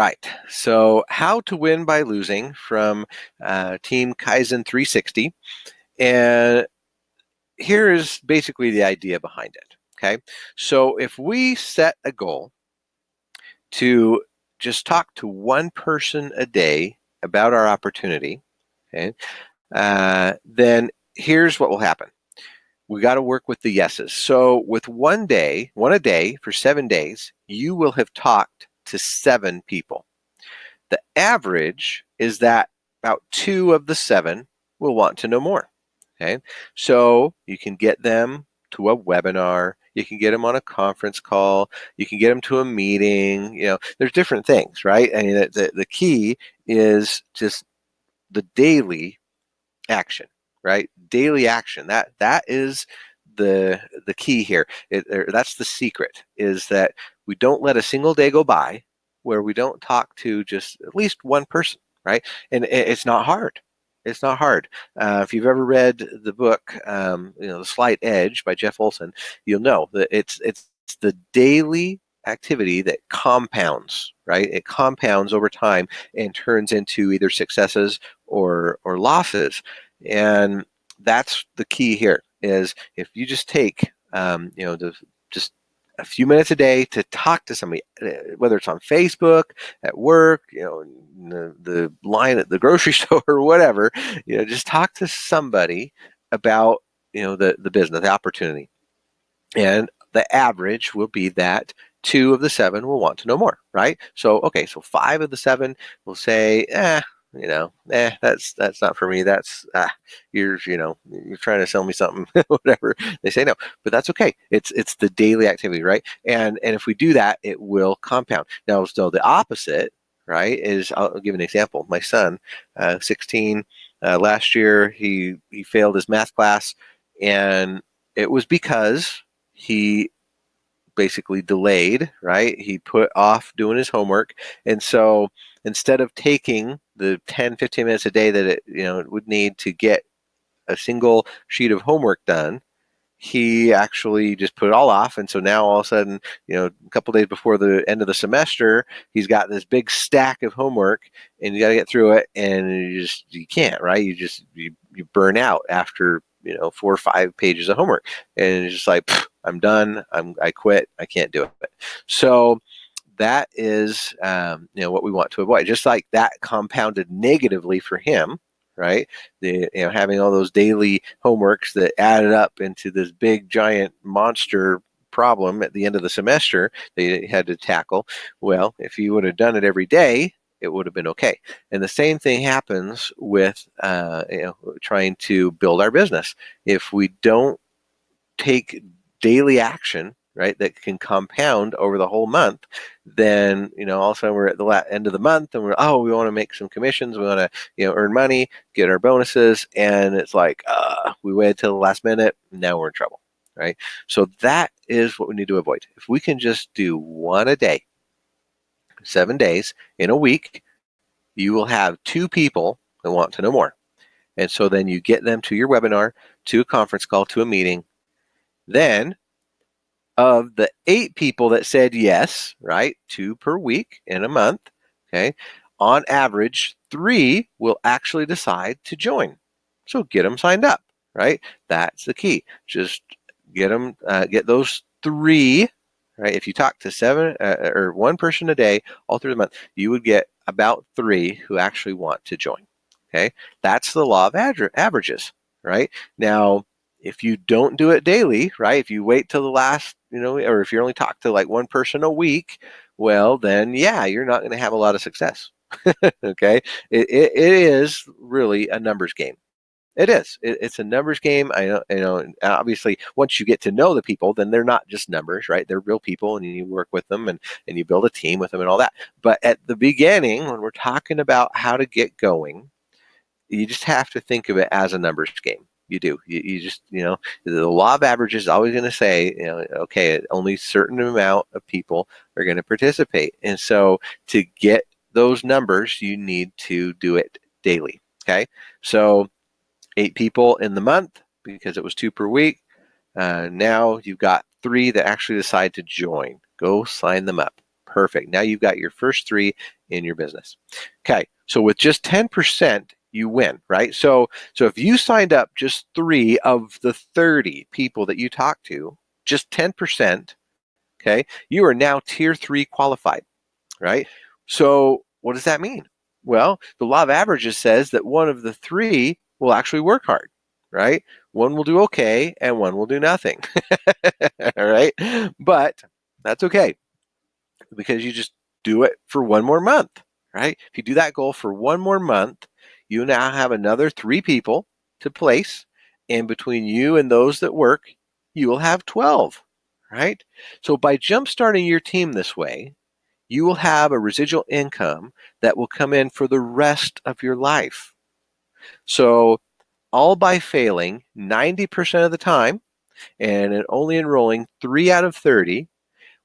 Right. So, how to win by losing from Team Kaizen 360. And here is basically the idea behind it. Okay. So, if we set a goal to just talk to one person a day about our opportunity, okay, then here's what will happen. We got to work with the yeses. So, with one a day for 7 days, you will have talked to 7 people. The average is that about 2 of the 7 will want to know more. Okay, so you can get them to a webinar, you can get them on a conference call, you can get them to a meeting. There's different things, right? I mean, the key is just the daily action, right? Daily action. That is the key here. That's the secret, is that we don't let a single day go by where we don't talk to just at least one person, right? And it's not hard. It's not hard. If you've ever read the book, The Slight Edge by Jeff Olson, you'll know that it's the daily activity that compounds, right? It compounds over time and turns into either successes or losses. And that's the key here, is if you just take just a few minutes a day to talk to somebody, whether it's on Facebook, at work, the line at the grocery store or whatever, just talk to somebody about the business, the opportunity. And the average will be that 2 of the 7 will want to know more, right? So, okay, so 5 of the 7 will say, that's not for me. That's you're trying to sell me something, whatever. They say no, but that's okay. It's the daily activity, right? And if we do that, it will compound. Now, so the opposite, right, is, I'll give an example. My son, 16, last year he failed his math class, and it was because he basically delayed, right? He put off doing his homework. And so instead of taking the 10, 15 minutes a day that it would need to get a single sheet of homework done, he actually just put it all off. And so now all of a sudden, a couple days before the end of the semester, he's got this big stack of homework, and you got to get through it, and you can't, right? You burn out after 4 or 5 pages of homework, and it's just like, I'm done. I quit. I can't do it. So that is what we want to avoid. Just like that compounded negatively for him, right? Having all those daily homeworks that added up into this big giant monster problem at the end of the semester they had to tackle. Well, if you would have done it every day, it would have been okay. And the same thing happens with trying to build our business. If we don't take daily action, right, that can compound over the whole month, then all of a sudden we're at the end of the month, and we want to make some commissions, we want to earn money, get our bonuses, and it's like we waited till the last minute, now we're in trouble, right? So that is what we need to avoid. If we can just do one a day, 7 days in a week, you will have 2 people that want to know more. And so then you get them to your webinar, to a conference call, to a meeting. Then, of the 8 people that said yes, right, 2 per week in a month, okay, on average, 3 will actually decide to join. So get them signed up, right? That's the key. Just get them, get those 3, right? If you talk to 7 or 1 person a day all through the month, you would get about 3 who actually want to join. Okay, that's the law of averages, right? Now, if you don't do it daily, right? If you wait till the last, or if you only talk to like 1 person a week, well, then yeah, you're not going to have a lot of success. Okay, it is really a numbers game. It is. It's a numbers game. I know. Obviously, once you get to know the people, then they're not just numbers, right? They're real people, and you work with them, and you build a team with them, and all that. But at the beginning, when we're talking about how to get going, you just have to think of it as a numbers game. You do. You just, the law of averages is always going to say, okay, only a certain amount of people are going to participate. And so to get those numbers, you need to do it daily. Okay. So 8 people in the month, because it was 2 per week. Now you've got 3 that actually decide to join. Go sign them up. Perfect. Now you've got your first 3 in your business. Okay, so with just 10%, you win, right? So if you signed up just 3 of the 30 people that you talk to, just 10%, okay, you are now tier 3 qualified, right? So what does that mean? Well, the law of averages says that one of the 3 will actually work hard, right? One will do okay and one will do nothing. All right? But that's okay because you just do it for one more month, right? If you do that goal for one more month, you now have another 3 people to place, and between you and those that work, you will have 12, right? So by jump starting your team this way, you will have a residual income that will come in for the rest of your life. So all by failing 90% of the time and only enrolling 3 out of 30,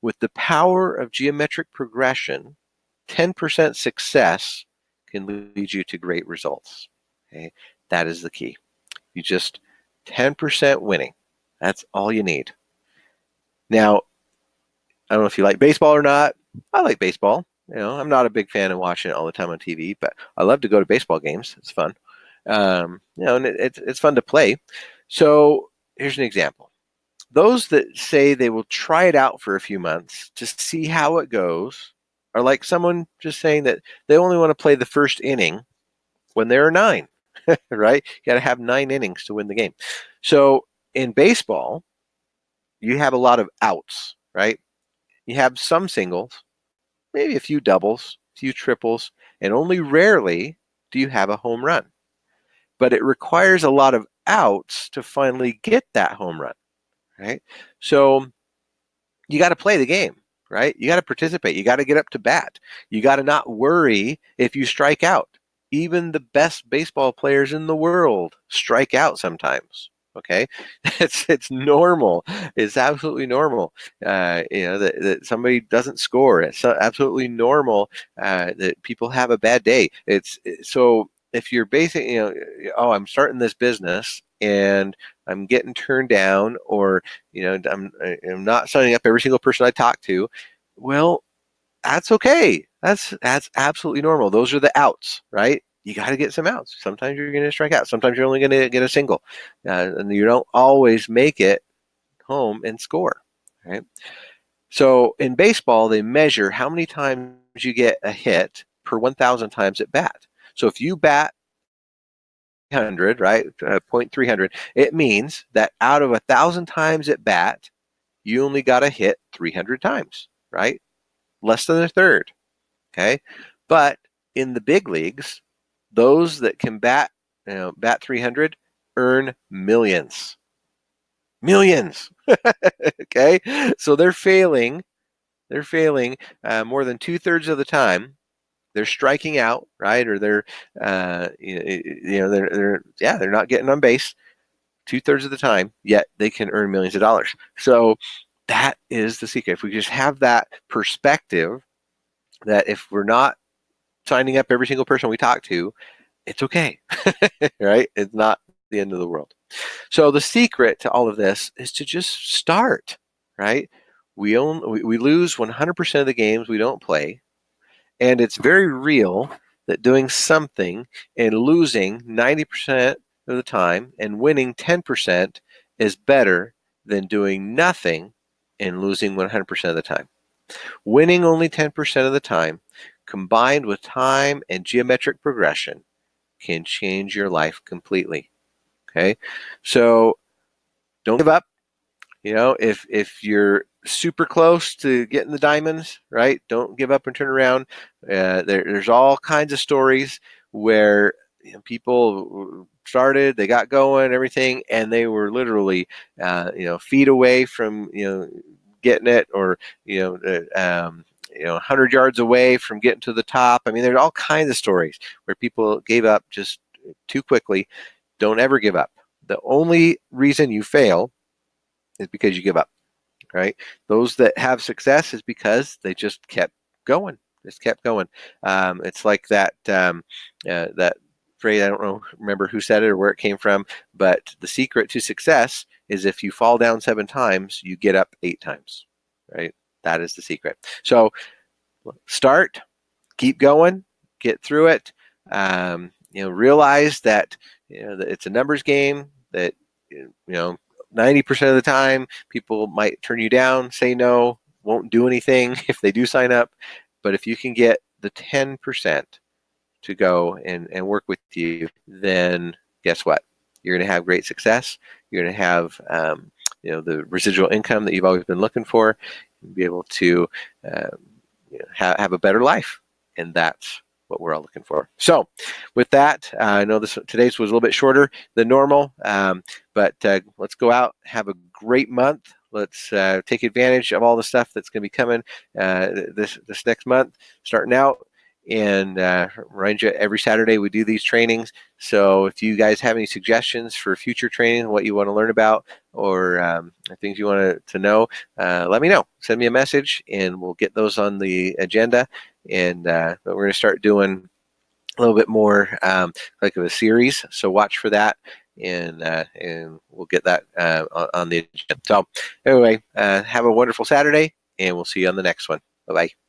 with the power of geometric progression, 10% success can lead you to great results. Okay? That is the key. You just 10% winning. That's all you need. Now, I don't know if you like baseball or not. I like baseball. I'm not a big fan of watching it all the time on TV, but I love to go to baseball games. It's fun. And it's fun to play. So here's an example. Those that say they will try it out for a few months to see how it goes are like someone just saying that they only want to play the first inning when there are 9, right? You got to have 9 innings to win the game. So in baseball, you have a lot of outs, right? You have some singles, maybe a few doubles, a few triples, and only rarely do you have a home run. But it requires a lot of outs to finally get that home run, right? So you got to play the game, right? You got to participate. You got to get up to bat. You got to not worry if you strike out. Even the best baseball players in the world strike out sometimes. Okay, it's normal. It's absolutely normal. That somebody doesn't score. It's absolutely normal that people have a bad day. It's so if you're basing, oh, I'm starting this business and I'm getting turned down, or I'm not signing up every single person I talk to. Well, that's okay. That's absolutely normal. Those are the outs, right? You got to get some outs. Sometimes you're going to strike out. Sometimes you're only going to get a single, and you don't always make it home and score, right? So in baseball, they measure how many times you get a hit per 1,000 times at bat. So if you bat 300, right, 0.300, it means that out of 1,000 times at bat, you only got a hit 300 times, right? Less than a third, okay? But in the big leagues, those that can bat 300 earn millions. Millions, okay? So they're failing more than 2/3 of the time. They're striking out, right? Or they're they're not getting on base 2/3 of the time, yet they can earn millions of dollars. So that is the secret. If we just have that perspective that if we're not signing up every single person we talk to, it's okay, right? It's not the end of the world. So the secret to all of this is to just start, right? We lose 100% of the games we don't play, and it's very real that doing something and losing 90% of the time and winning 10% is better than doing nothing and losing 100% of the time. Winning only 10% of the time, combined with time and geometric progression, can change your life completely. Okay? So don't give up. If you're super close to getting the diamonds, right? Don't give up and turn around. There's all kinds of stories where people started, they got going, everything, and they were literally, feet away from, getting it, or 100 yards away from getting to the top. I mean, there's all kinds of stories where people gave up just too quickly. Don't ever give up. The only reason you fail is because you give up, right? Those that have success is because they just kept going, it's like that phrase. I don't remember who said it or where it came from, but the secret to success is if you fall down 7 times, you get up 8 times, right? That is the secret. So start, keep going, get through it. Realize that that it's a numbers game. That 90% of the time people might turn you down, say no, won't do anything if they do sign up. But if you can get the 10% to go and work with you, then guess what? You're going to have great success. You're going to have the residual income that you've always been looking for, and be able to have a better life. And that's what we're all looking for. So with that, I know today's was a little bit shorter than normal, but let's go out, have a great month. Let's take advantage of all the stuff that's going to be coming this next month, starting out. And remind you, every Saturday we do these trainings. So if you guys have any suggestions for future training, what you want to learn about, or things you want to know, let me know. Send me a message, and we'll get those on the agenda. And but we're going to start doing a little bit more like of a series. So watch for that, and we'll get that on the agenda. So anyway, have a wonderful Saturday, and we'll see you on the next one. Bye-bye.